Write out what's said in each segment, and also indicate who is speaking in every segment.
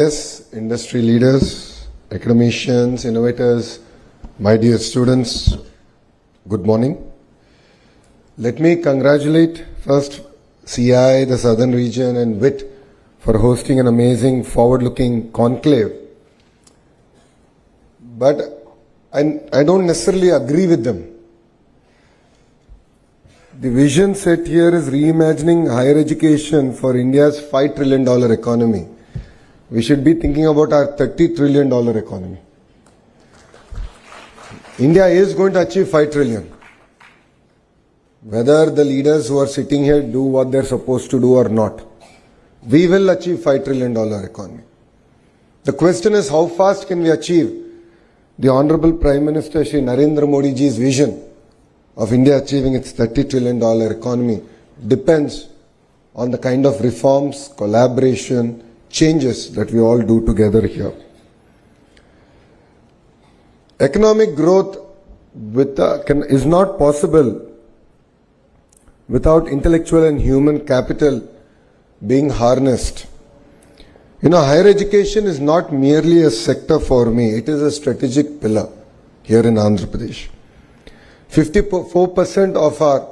Speaker 1: Yes, industry leaders, academicians, innovators, my dear students, good morning. Let me congratulate first CI, the Southern Region, and WIT for hosting an amazing forward-looking conclave. But I don't necessarily agree with them. The vision set here is reimagining higher education for India's $5 trillion economy. We should be thinking about our $30 trillion economy. India is going to achieve 5 trillion. Whether the leaders who are sitting here do what they're supposed to do or not, we will achieve $5 trillion economy. The question is, how fast can we achieve the Honorable Prime Minister Shri Narendra Modi ji's vision of India achieving its $30 trillion economy depends on the kind of reforms, collaboration, changes that we all do together here. Economic growth is not possible without intellectual and human capital being harnessed. Higher education is not merely a sector for me, it is a strategic pillar here in Andhra Pradesh. 54% of our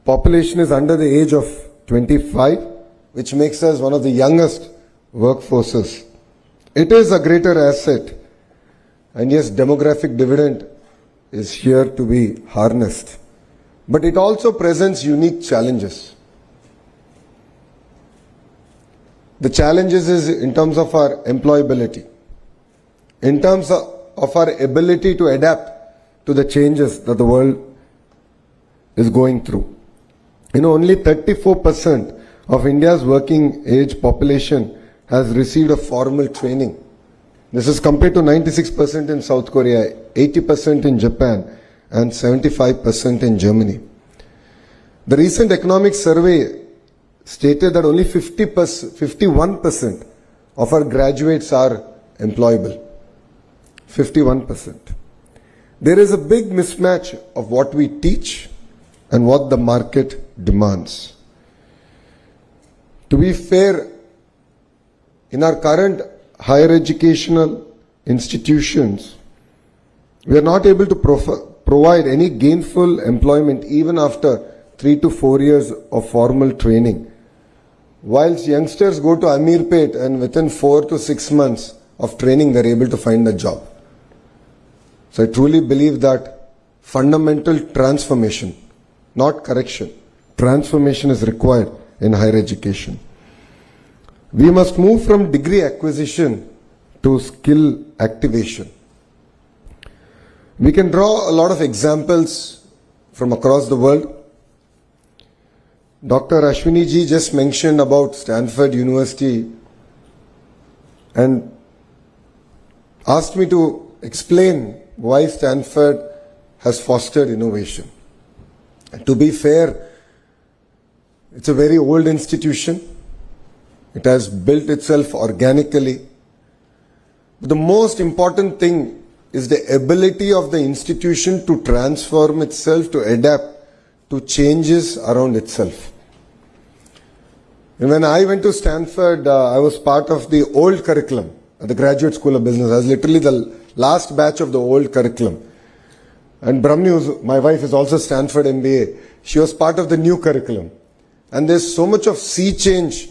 Speaker 1: population is under the age of 25, which makes us one of the youngest workforces. It is a greater asset, and yes, demographic dividend is here to be harnessed. But it also presents unique challenges. The challenges is in terms of our employability, in terms of our ability to adapt to the changes that the world is going through. Only 34% of India's working age population has received a formal training. This is compared to 96% in South Korea, 80% in Japan, and 75% in Germany. The recent economic survey stated that only 51% of our graduates are employable. 51%. There is a big mismatch of what we teach and what the market demands. To be fair, in our current higher educational institutions, we are not able to provide any gainful employment even after 3 to 4 years of formal training. Whilst youngsters go to Amirpet and within 4 to 6 months of training, they're able to find a job. So I truly believe that fundamental transformation, not correction, transformation is required in higher education. We must move from degree acquisition to skill activation. We can draw a lot of examples from across the world. Dr. Ashwini ji just mentioned about Stanford University and asked me to explain why Stanford has fostered innovation. And to be fair, it's a very old institution. It has built itself organically. But the most important thing is the ability of the institution to transform itself, to adapt to changes around itself. And when I went to Stanford, I was part of the old curriculum at the Graduate School of Business. I was literally the last batch of the old curriculum. And Brahmni, my wife, is also Stanford MBA. She was part of the new curriculum. And there's so much of sea change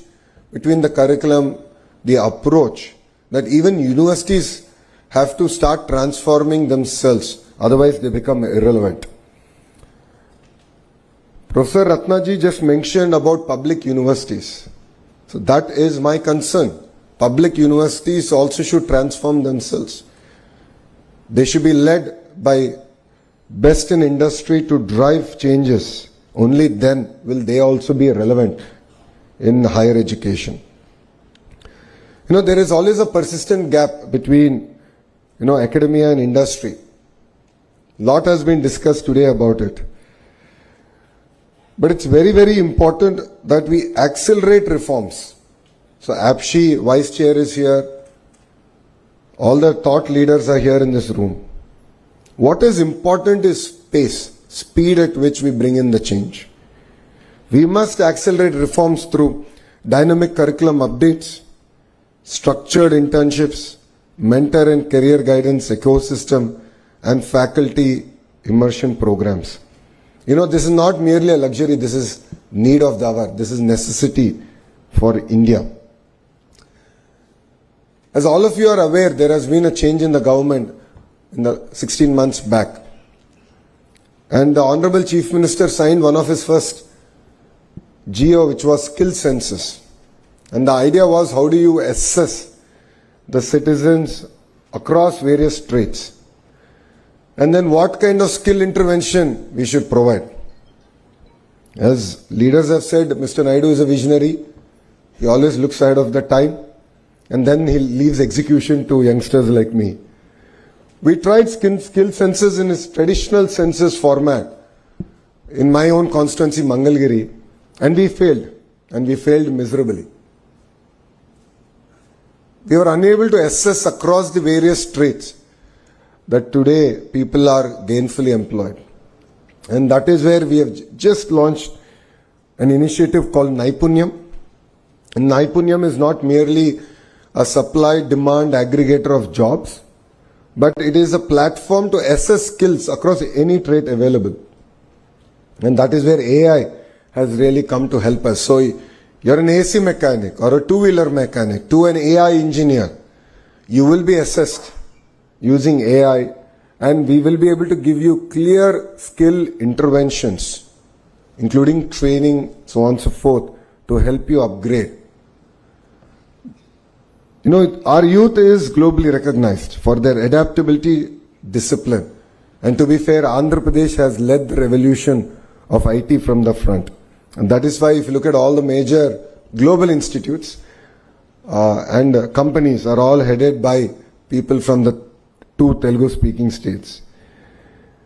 Speaker 1: between the curriculum, the approach, that even universities have to start transforming themselves. Otherwise, they become irrelevant. Professor Ratnaji just mentioned about public universities. So that is my concern. Public universities also should transform themselves. They should be led by best in industry to drive changes. Only then will they also be relevant in higher education. There is always a persistent gap between, academia and industry. A lot has been discussed today about it. But it's very, very important that we accelerate reforms. So APSHI, Vice Chair, is here. All the thought leaders are here in this room. What is important is pace, speed at which we bring in the change. We must accelerate reforms through dynamic curriculum updates, structured internships, mentor and career guidance ecosystem, and faculty immersion programs. You know, this is not merely a luxury, this is need of the hour, this is necessity for India. As all of you are aware, there has been a change in the government in the 16 months back. And the Honorable Chief Minister signed one of his first GO, which was skill census. And the idea was, how do you assess the citizens across various traits? And then what kind of skill intervention we should provide. As leaders have said, Mr. Naidu is a visionary. He always looks ahead of the time. And then he leaves execution to youngsters like me. We tried skill census in its traditional census format in my own constituency, Mangalgiri, and we failed miserably. We were unable to assess across the various traits that today people are gainfully employed. And that is where we have just launched an initiative called Naipunyam. And Naipunyam is not merely a supply-demand aggregator of jobs, but it is a platform to assess skills across any trait available. And that is where AI has really come to help us. So you're an AC mechanic or a two-wheeler mechanic to an AI engineer, you will be assessed using AI, and we will be able to give you clear skill interventions, including training, so on and so forth, to help you upgrade. You know, our youth is globally recognized for their adaptability, discipline. And to be fair, Andhra Pradesh has led the revolution of IT from the front. And that is why if you look at all the major global institutes and companies are all headed by people from the two Telugu-speaking states.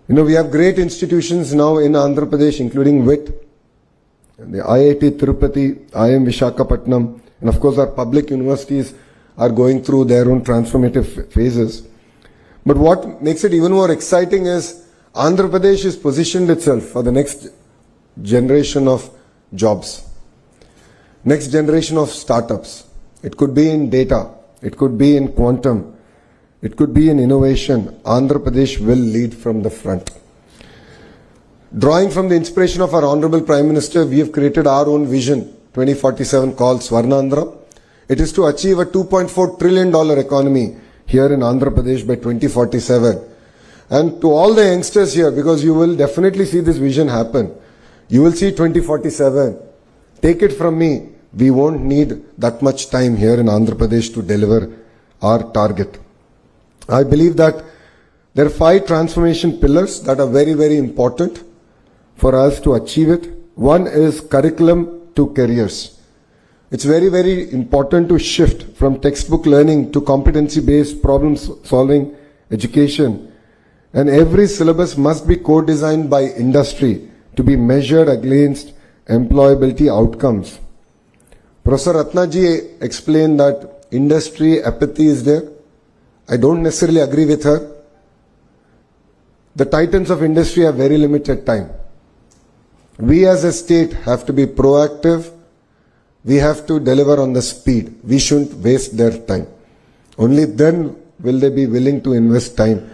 Speaker 1: You know, we have great institutions now in Andhra Pradesh, including WIT, the IIT Tirupati, IIM Visakhapatnam, and of course our public universities are going through their own transformative phases. But what makes it even more exciting is Andhra Pradesh has positioned itself for the next generation of jobs, next generation of startups. It could be in data, it could be in quantum, it could be in innovation. Andhra Pradesh will lead from the front. Drawing from the inspiration of our Honorable Prime Minister, we have created our own vision 2047 called Swarnandhra. It is to achieve a $2.4 trillion economy here in Andhra Pradesh by 2047. And to all the youngsters here, because you will definitely see this vision happen, you will see 2047. Take it from me, we won't need that much time here in Andhra Pradesh to deliver our target. I believe that there are 5 transformation pillars that are very, very important for us to achieve it. One is curriculum to careers. It's very, very important to shift from textbook learning to competency-based problem-solving education. And every syllabus must be co-designed by industry to be measured against employability outcomes. Professor Ratnaji explained that industry apathy is there. I don't necessarily agree with her. The titans of industry have very limited time. We as a state have to be proactive. We have to deliver on the speed. We shouldn't waste their time. Only then will they be willing to invest time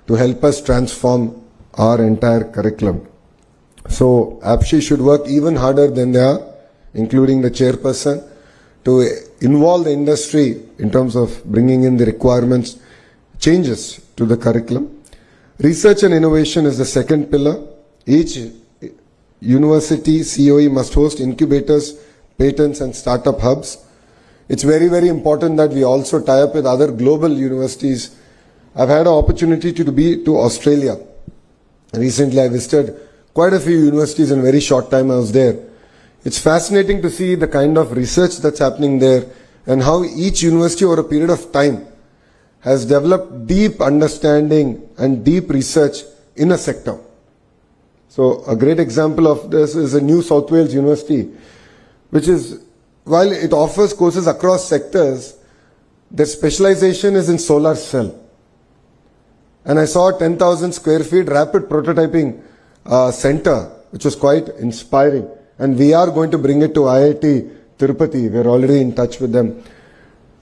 Speaker 1: to help us transform our entire curriculum. So APSHI should work even harder than they are, including the chairperson, to involve the industry in terms of bringing in the requirements, changes to the curriculum. Research and innovation is the second pillar. Each university COE must host incubators, patents and startup hubs. It's very, very important that we also tie up with other global universities. I've had an opportunity to be to Australia. Recently I visited quite a few universities in a very short time I was there. It's fascinating to see the kind of research that's happening there and how each university over a period of time has developed deep understanding and deep research in a sector. So a great example of this is a New South Wales University, which is, while it offers courses across sectors, their specialization is in solar cell. And I saw a 10,000 square feet rapid prototyping center, which was quite inspiring. And we are going to bring it to IIT Tirupati. We're already in touch with them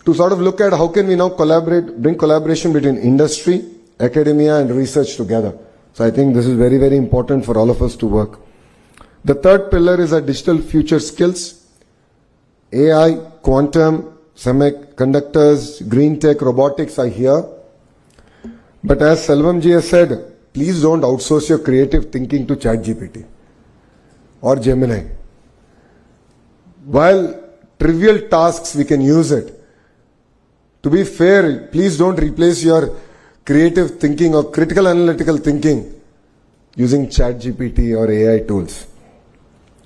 Speaker 1: to sort of look at how can we now bring collaboration between industry, academia and research together. So I think this is very, very important for all of us to work. The third pillar is our digital future skills. AI, quantum, semiconductors, green tech, robotics are here. But as Selvam has said, please don't outsource your creative thinking to ChatGPT or Gemini. While trivial tasks, we can use it. To be fair, please don't replace your creative thinking or critical analytical thinking using ChatGPT or AI tools.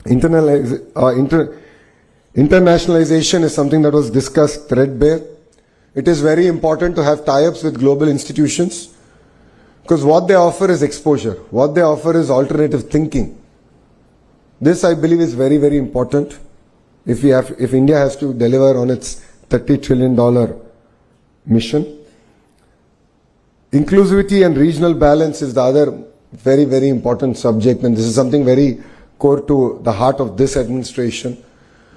Speaker 1: Internationalization is something that was discussed threadbare. It is very important to have tie-ups with global institutions because what they offer is exposure. What they offer is alternative thinking. This, I believe, is very, very important if India has to deliver on its $30 trillion mission. Inclusivity and regional balance is the other very, very important subject, and this is something very core to the heart of this administration.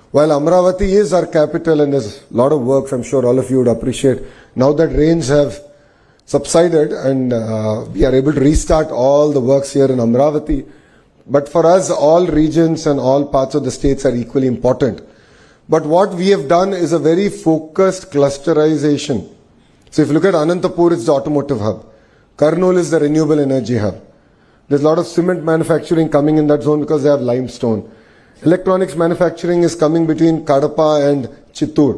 Speaker 1: While Amaravati is our capital and there's a lot of work, I'm sure all of you would appreciate, now that rains have subsided and we are able to restart all the works here in Amaravati. But for us, all regions and all parts of the states are equally important. But what we have done is a very focused clusterization. So if you look at Anantapur, it's the automotive hub. Kurnool is the renewable energy hub. There's a lot of cement manufacturing coming in that zone because they have limestone. Electronics manufacturing is coming between Kadapa and Chittoor.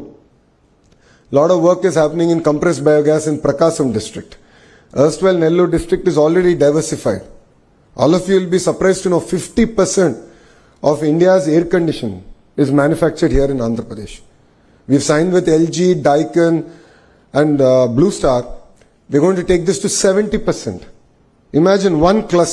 Speaker 1: A lot of work is happening in compressed biogas in Prakasam district. Erstwhile Nellore district is already diversified. All of you will be surprised to know 50% of India's air conditioning is manufactured here in Andhra Pradesh. We've signed with LG, Daikin and Blue Star. We're going to take this to 70%. Imagine one cluster.